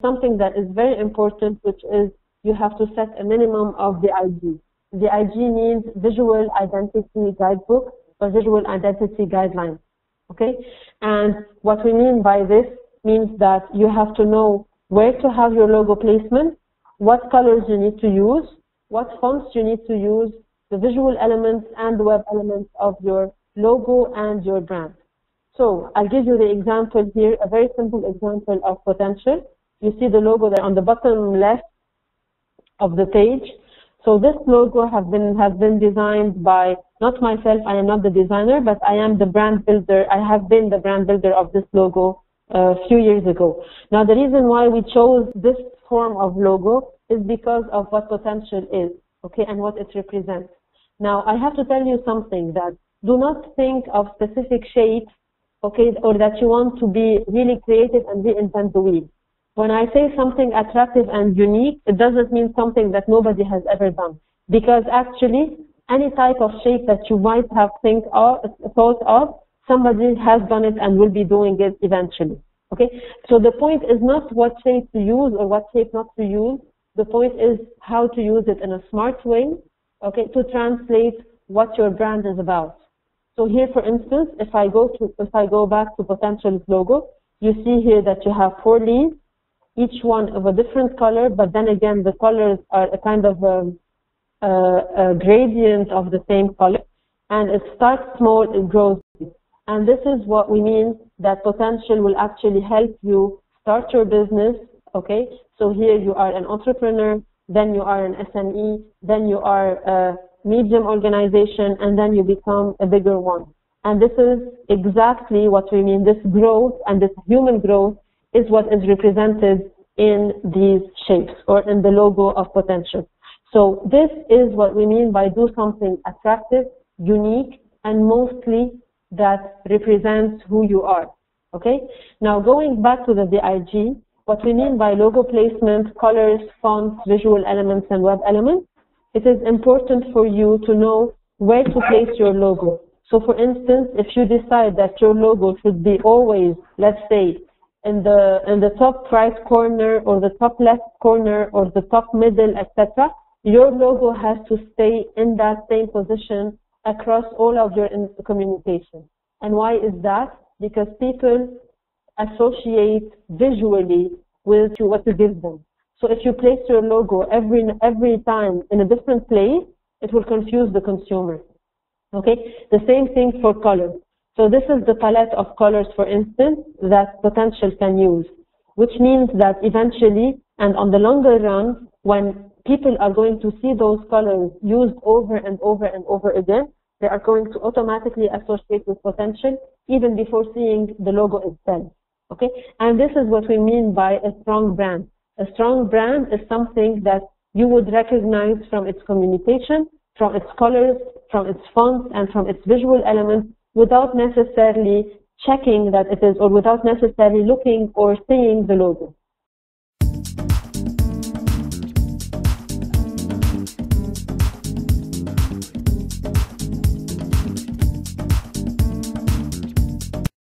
something that is very important, which is you have to set a minimum of V.I.G. V.I.G means Visual Identity Guidebook or Visual Identity Guideline. Okay? And what we mean by this means that you have to know where to have your logo placement, what colors you need to use, what fonts you need to use, the visual elements and the web elements of your logo and your brand. So I'll give you the example here, a very simple example of potential. You see the logo there on the bottom left of the page. So this logo has been designed by, not myself, I am not the designer, but I am the brand builder. I have been the brand builder of this logo a few years ago. Now the reason why we chose this form of logo is because of what potential is, okay, and what it represents. Now I have to tell you something, that do not think of specific shapes, okay, or that you want to be really creative and reinvent the wheel. When I say something attractive and unique, it doesn't mean something that nobody has ever done. Because actually, any type of shape that you might have thought of, somebody has done it and will be doing it eventually. Okay? So the point is not what shape to use or what shape not to use. The point is how to use it in a smart way, okay, to translate what your brand is about. So here, for instance, if I go back to Potential's logo, you see here that you have 4 leaves, each one of a different color, but then again, the colors are a kind of a gradient of the same color, and it starts small, it grows big. And this is what we mean that potential will actually help you start your business, okay? So here you are an entrepreneur, then you are an SME, then you are a medium organization, and then you become a bigger one. And this is exactly what we mean. This growth and this human growth is what is represented in these shapes or in the logo of potential. So this is what we mean by do something attractive, unique, and mostly that represents who you are. Okay? Now going back to the V.I.G, what we mean by logo placement, colors, fonts, visual elements, and web elements, it is important for you to know where to place your logo. So for instance, if you decide that your logo should be always, let's say, in the top right corner or the top left corner or the top middle, etc., your logo has to stay in that same position across all of your communication. And why is that? Because people associate visually with what you give them. So if you place your logo every time in a different place, it will confuse the consumer. Okay? The same thing for color. So this is the palette of colors, for instance, that potential can use, which means that eventually and on the longer run, when people are going to see those colors used over and over and over again, they are going to automatically associate with potential even before seeing the logo itself. Okay? And this is what we mean by a strong brand. A strong brand is something that you would recognize from its communication, from its colors, from its fonts, and from its visual elements, without necessarily checking that it is, or without necessarily looking or seeing the logo.